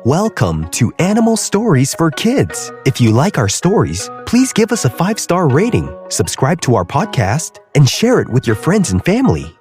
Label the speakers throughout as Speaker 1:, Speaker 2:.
Speaker 1: Welcome to Animal Stories for Kids. If you like our stories, please give us a 5-star rating, subscribe to our podcast, and share it with your friends and family.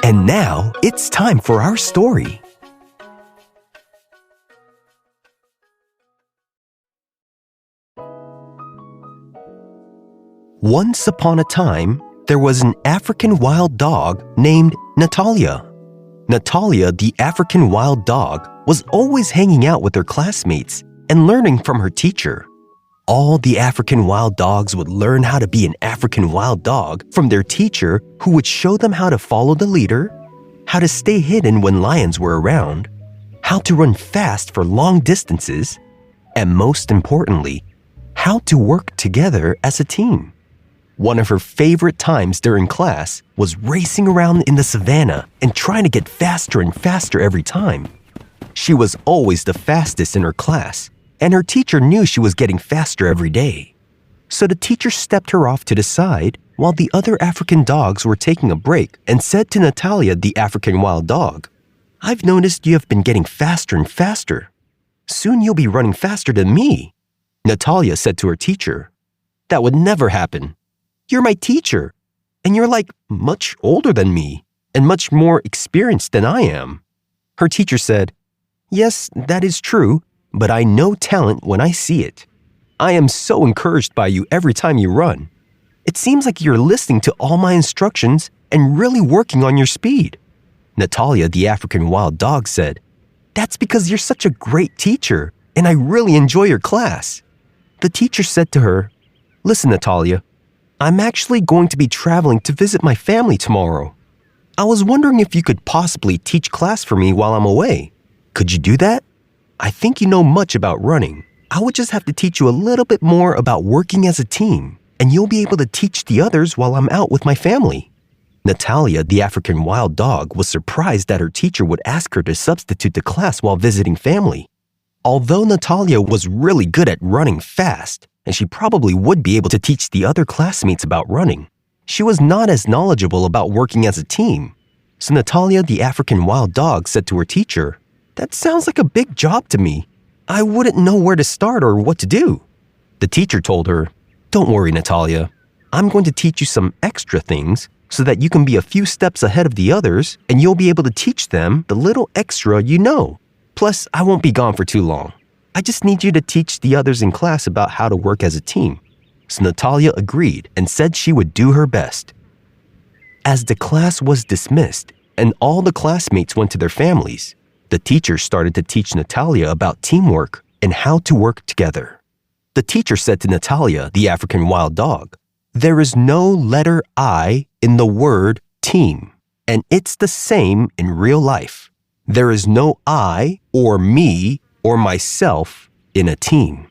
Speaker 1: And now, it's time for our story. Once upon a time, there was an African wild dog named Natalia. Natalia, the African wild dog, was always hanging out with her classmates and learning from her teacher. All the African wild dogs would learn how to be an African wild dog from their teacher, who would show them how to follow the leader, how to stay hidden when lions were around, how to run fast for long distances, and most importantly, how to work together as a team. One of her favorite times during class was racing around in the savannah and trying to get faster and faster every time. She was always the fastest in her class, and her teacher knew she was getting faster every day. So the teacher stepped her off to the side while the other African dogs were taking a break and said to Natalia, the African wild dog, "I've noticed you have been getting faster and faster. Soon you'll be running faster than me." Natalia said to her teacher, "That would never happen. You're my teacher, and you're like much older than me and much more experienced than I am." Her teacher said, "Yes, that is true, but I know talent when I see it. I am so encouraged by you every time you run. It seems like you're listening to all my instructions and really working on your speed." Natalia, the African wild dog, said, "That's because you're such a great teacher, and I really enjoy your class." The teacher said to her, "Listen, Natalia, I'm actually going to be traveling to visit my family tomorrow. I was wondering if you could possibly teach class for me while I'm away. Could you do that? I think you know much about running. I would just have to teach you a little bit more about working as a team, and you'll be able to teach the others while I'm out with my family." Natalia, the African wild dog, was surprised that her teacher would ask her to substitute the class while visiting family. Although Natalia was really good at running fast, and she probably would be able to teach the other classmates about running, she was not as knowledgeable about working as a team. So Natalia, the African wild dog, said to her teacher, "That sounds like a big job to me. I wouldn't know where to start or what to do." The teacher told her, "Don't worry, Natalia. I'm going to teach you some extra things so that you can be a few steps ahead of the others and you'll be able to teach them the little extra you know. Plus, I won't be gone for too long. I just need you to teach the others in class about how to work as a team." So Natalia agreed and said she would do her best. As the class was dismissed and all the classmates went to their families, the teacher started to teach Natalia about teamwork and how to work together. The teacher said to Natalia, the African wild dog, "There is no letter I in the word team, and it's the same in real life. There is no I or me or myself in a team.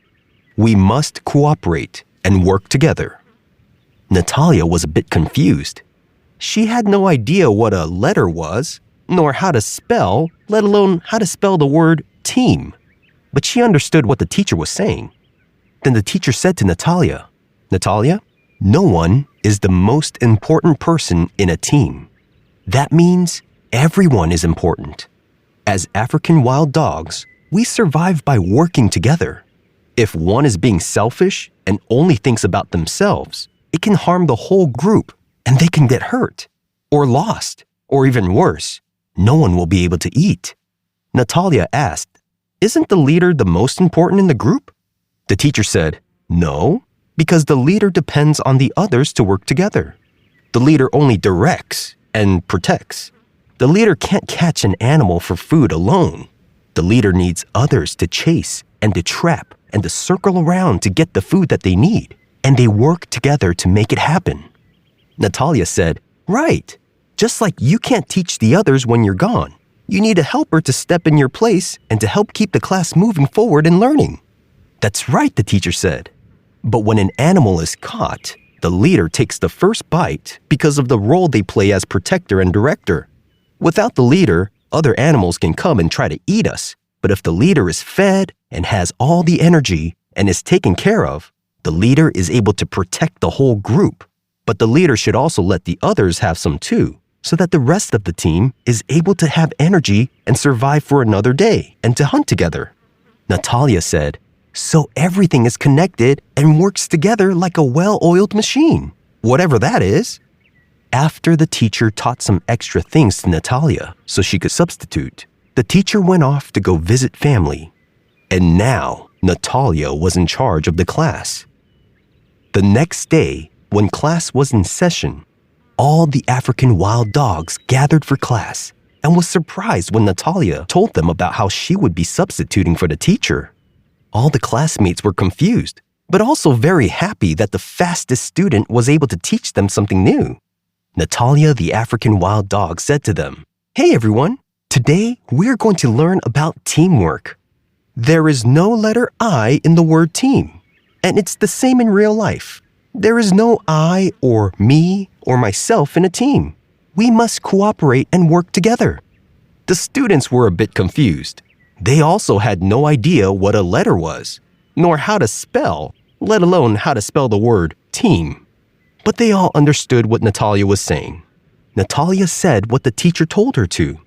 Speaker 1: We must cooperate and work together." Natalia was a bit confused. She had no idea what a letter was, nor how to spell, let alone how to spell the word team. But she understood what the teacher was saying. Then the teacher said to Natalia, "Natalia, no one is the most important person in a team. That means everyone is important. As African wild dogs, we survive by working together. If one is being selfish and only thinks about themselves, it can harm the whole group and they can get hurt or lost, or even worse, no one will be able to eat." Natalia asked, "Isn't the leader the most important in the group?" The teacher said, "No, because the leader depends on the others to work together. The leader only directs and protects. The leader can't catch an animal for food alone. The leader needs others to chase and to trap and to circle around to get the food that they need, and they work together to make it happen." Natalia said, "Right. Just like you can't teach the others when you're gone. You need a helper to step in your place and to help keep the class moving forward and learning." "That's right," the teacher said. "But when an animal is caught, the leader takes the first bite because of the role they play as protector and director. Without the leader, other animals can come and try to eat us. But if the leader is fed and has all the energy and is taken care of, the leader is able to protect the whole group. But the leader should also let the others have some too, so that the rest of the team is able to have energy and survive for another day and to hunt together." Natalia said, "So everything is connected and works together like a well-oiled machine, whatever that is." After the teacher taught some extra things to Natalia so she could substitute, the teacher went off to go visit family. And now Natalia was in charge of the class. The next day, when class was in session, all the African wild dogs gathered for class and was surprised when Natalia told them about how she would be substituting for the teacher. All the classmates were confused, but also very happy that the fastest student was able to teach them something new. Natalia, the African wild dog, said to them, "Hey everyone, today we're going to learn about teamwork. There is no letter I in the word team, and it's the same in real life. There is no I or me or myself in a team. We must cooperate and work together." The students were a bit confused. They also had no idea what a letter was, nor how to spell, let alone how to spell the word team. But they all understood what Natalia was saying. Natalia said what the teacher told her to.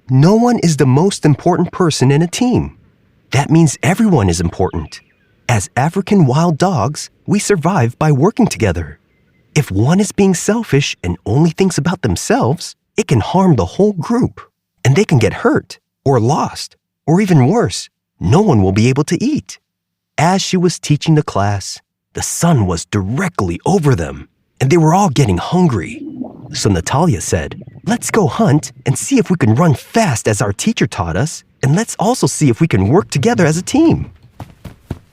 Speaker 1: No one is the most important person in a team. That means everyone is important. As African wild dogs, we survive by working together. If one is being selfish and only thinks about themselves, it can harm the whole group, and they can get hurt or lost, or even worse, no one will be able to eat. As she was teaching the class, the sun was directly over them, and they were all getting hungry. So Natalia said, "Let's go hunt and see if we can run fast as our teacher taught us, and let's also see if we can work together as a team."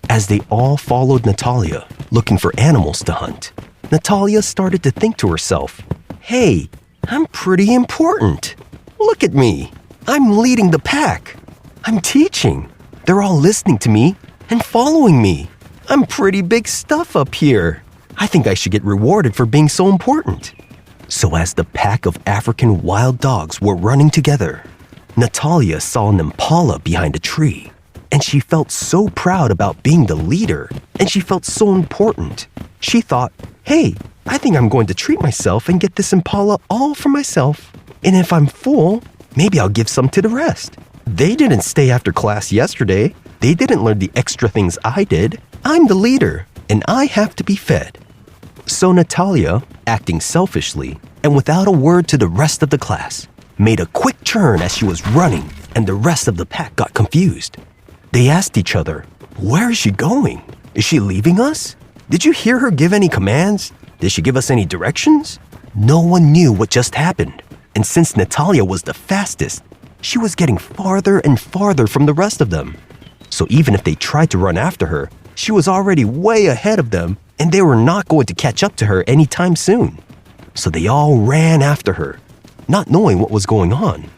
Speaker 1: As they all followed Natalia, looking for animals to hunt, Natalia started to think to herself, "Hey, I'm pretty important. Look at me. I'm leading the pack. I'm teaching. They're all listening to me and following me. I'm pretty big stuff up here. I think I should get rewarded for being so important." So as the pack of African wild dogs were running together, Natalia saw an impala behind a tree, and she felt so proud about being the leader, and she felt so important. She thought, "Hey, I think I'm going to treat myself and get this impala all for myself. And if I'm full, maybe I'll give some to the rest. They didn't stay after class yesterday. They didn't learn the extra things I did. I'm the leader, and I have to be fed." So Natalia, acting selfishly and without a word to the rest of the class, made a quick turn as she was running, and the rest of the pack got confused. They asked each other, "Where is she going? Is she leaving us? Did you hear her give any commands? Did she give us any directions?" No one knew what just happened, and since Natalia was the fastest, she was getting farther and farther from the rest of them. So even if they tried to run after her, she was already way ahead of them, and they were not going to catch up to her anytime soon. So they all ran after her, not knowing what was going on.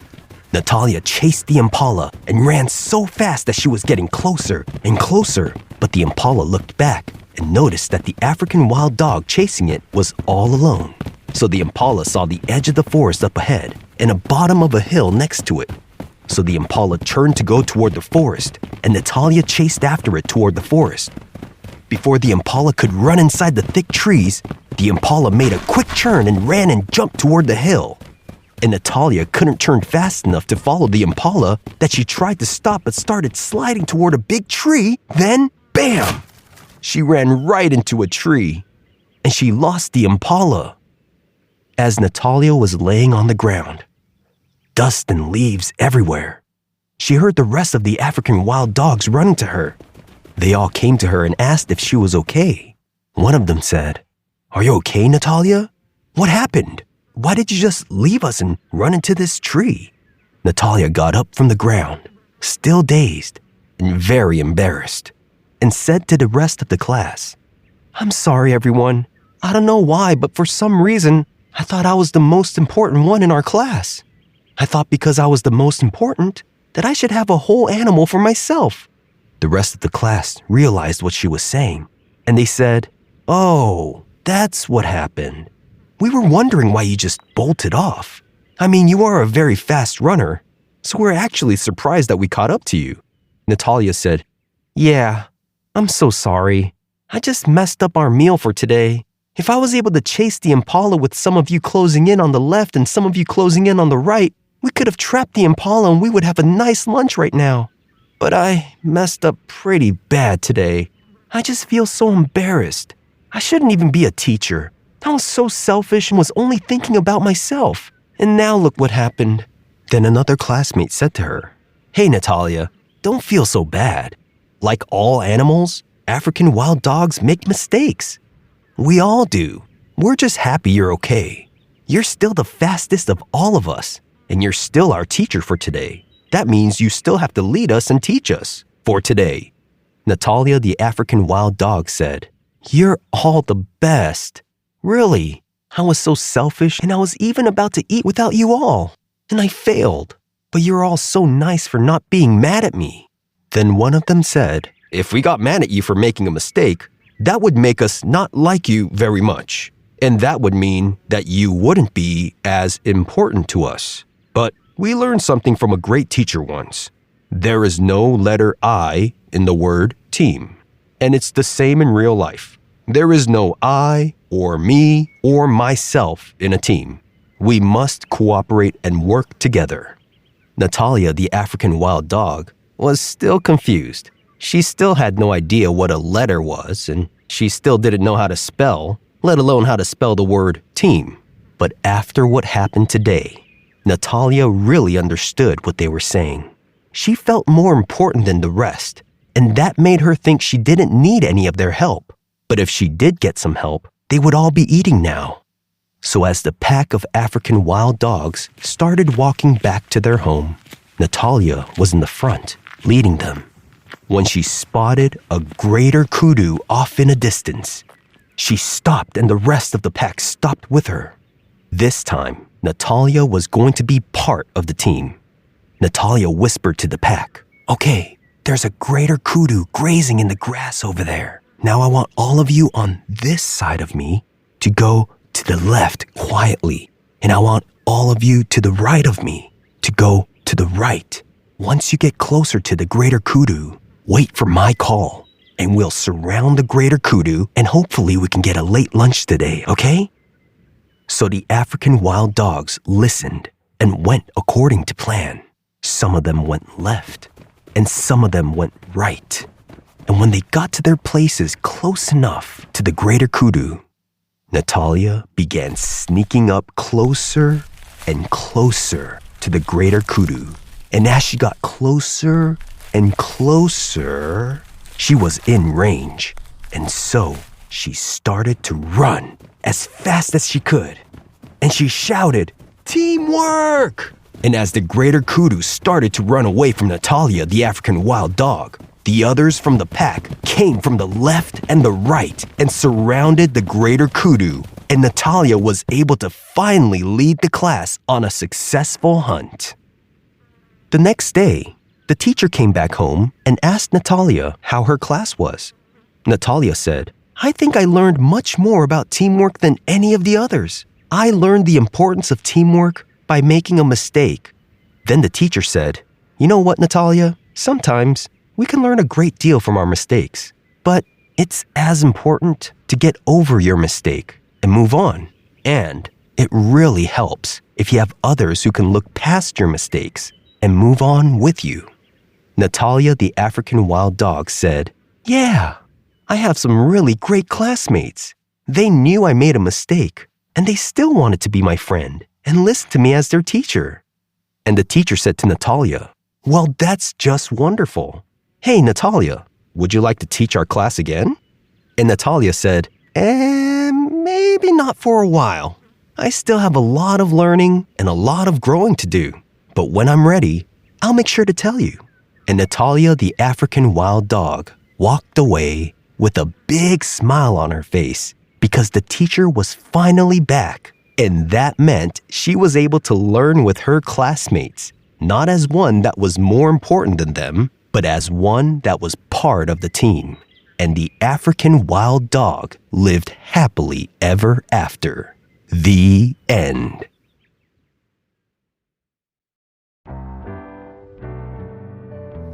Speaker 1: Natalia chased the impala and ran so fast that she was getting closer and closer, but the impala looked back and noticed that the African wild dog chasing it was all alone. So the impala saw the edge of the forest up ahead and a bottom of a hill next to it. So the impala turned to go toward the forest, and Natalia chased after it toward the forest. Before the impala could run inside the thick trees, the impala made a quick turn and ran and jumped toward the hill. And Natalia couldn't turn fast enough to follow the impala that she tried to stop but started sliding toward a big tree. Then, bam! She ran right into a tree, and she lost the impala. As Natalia was laying on the ground, dust and leaves everywhere, she heard the rest of the African wild dogs running to her. They all came to her and asked if she was okay. One of them said, "Are you okay, Natalia? What happened? Why did you just leave us and run into this tree?" Natalia got up from the ground, still dazed and very embarrassed, and said to the rest of the class, "I'm sorry, everyone. I don't know why, but for some reason, I thought I was the most important one in our class. I thought because I was the most important that I should have a whole animal for myself." The rest of the class realized what she was saying, and they said, "Oh, that's what happened. We were wondering why you just bolted off. I mean, you are a very fast runner, so we're actually surprised that we caught up to you." Natalia said, "Yeah, I'm so sorry. I just messed up our meal for today. If I was able to chase the impala with some of you closing in on the left and some of you closing in on the right, we could have trapped the impala and we would have a nice lunch right now. but I messed up pretty bad today. I just feel so embarrassed. I shouldn't even be a teacher. I was so selfish and was only thinking about myself. And now look what happened." Then another classmate said to her, "Hey, Natalia, don't feel so bad. Like all animals, African wild dogs make mistakes. We all do. We're just happy you're okay. You're still the fastest of all of us, and you're still our teacher for today. That means you still have to lead us and teach us for today." Natalia, the African wild dog, said, "You're all the best. Really, I was so selfish and I was even about to eat without you all, and I failed. But you're all so nice for not being mad at me." Then one of them said, "If we got mad at you for making a mistake, that would make us not like you very much. And that would mean that you wouldn't be as important to us. But we learned something from a great teacher once. There is no letter I in the word team. And it's the same in real life. There is no I or me or myself in a team. We must cooperate and work together." Natalia, the African wild dog, was still confused. She still had no idea what a letter was, and she still didn't know how to spell, let alone how to spell the word team. But after what happened today, Natalia really understood what they were saying. She felt more important than the rest, and that made her think she didn't need any of their help. But if she did get some help, they would all be eating now. So as the pack of African wild dogs started walking back to their home, Natalia was in the front, leading them. When she spotted a greater kudu off in a distance, she stopped and the rest of the pack stopped with her. This time, Natalia was going to be part of the team. Natalia whispered to the pack, "Okay, there's a greater kudu grazing in the grass over there. Now I want all of you on this side of me to go to the left quietly, and I want all of you to the right of me to go to the right. Once you get closer to the greater kudu, wait for my call, and we'll surround the greater kudu, and hopefully we can get a late lunch today, okay?" So the African wild dogs listened and went according to plan. Some of them went left, and some of them went right. And when they got to their places close enough to the greater kudu, Natalia began sneaking up closer and closer to the greater kudu. And as she got closer and closer, she was in range. And so she started to run as fast as she could. And she shouted, "Teamwork!" And as the greater kudu started to run away from Natalia, the African wild dog, the others from the pack came from the left and the right and surrounded the greater kudu, and Natalia was able to finally lead the class on a successful hunt. The next day, the teacher came back home and asked Natalia how her class was. Natalia said, "I think I learned much more about teamwork than any of the others. I learned the importance of teamwork by making a mistake." Then the teacher said, "You know what, Natalia? Sometimes we can learn a great deal from our mistakes, but it's as important to get over your mistake and move on. And it really helps if you have others who can look past your mistakes and move on with you." Natalia, the African wild dog, said, "Yeah, I have some really great classmates. They knew I made a mistake, and they still wanted to be my friend and listen to me as their teacher." And the teacher said to Natalia, "Well, that's just wonderful. Hey, Natalia, would you like to teach our class again?" And Natalia said, Maybe not for a while. I still have a lot of learning and a lot of growing to do. But when I'm ready, I'll make sure to tell you." And Natalia, the African wild dog, walked away with a big smile on her face because the teacher was finally back. And that meant she was able to learn with her classmates, not as one that was more important than them, but as one that was part of the team. And the African wild dog lived happily ever after. The end.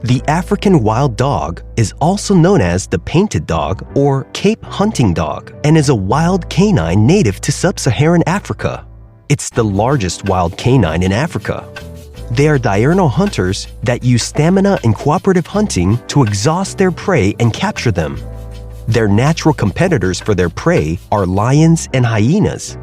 Speaker 1: The African wild dog is also known as the painted dog or Cape hunting dog and is a wild canine native to sub-Saharan Africa. It's the largest wild canine in Africa. They are diurnal hunters that use stamina and cooperative hunting to exhaust their prey and capture them. Their natural competitors for their prey are lions and hyenas.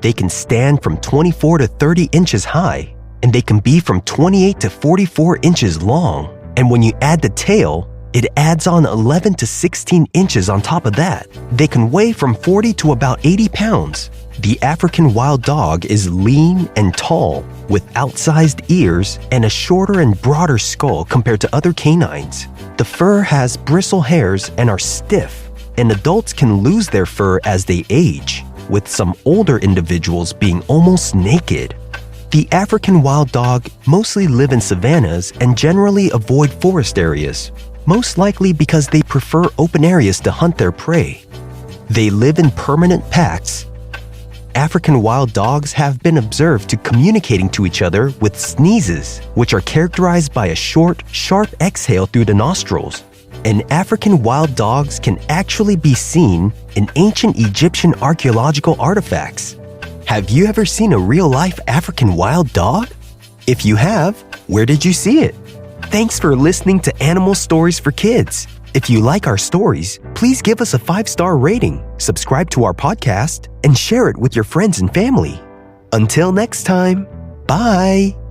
Speaker 1: They can stand from 24 to 30 inches high, and they can be from 28 to 44 inches long. And when you add the tail, it adds on 11 to 16 inches on top of that. They can weigh from 40 to about 80 pounds. The African wild dog is lean and tall, with outsized ears and a shorter and broader skull compared to other canines. The fur has bristle hairs and are stiff, and adults can lose their fur as they age, with some older individuals being almost naked. The African wild dog mostly live in savannas and generally avoid forest areas, most likely because they prefer open areas to hunt their prey. They live in permanent packs. African wild dogs have been observed to communicating to each other with sneezes, which are characterized by a short, sharp exhale through the nostrils. And African wild dogs can actually be seen in ancient Egyptian archaeological artifacts. Have you ever seen a real-life African wild dog? If you have, where did you see it? Thanks for listening to Animal Stories for Kids. If you like our stories, please give us a 5-star rating, subscribe to our podcast, and share it with your friends and family. Until next time, bye!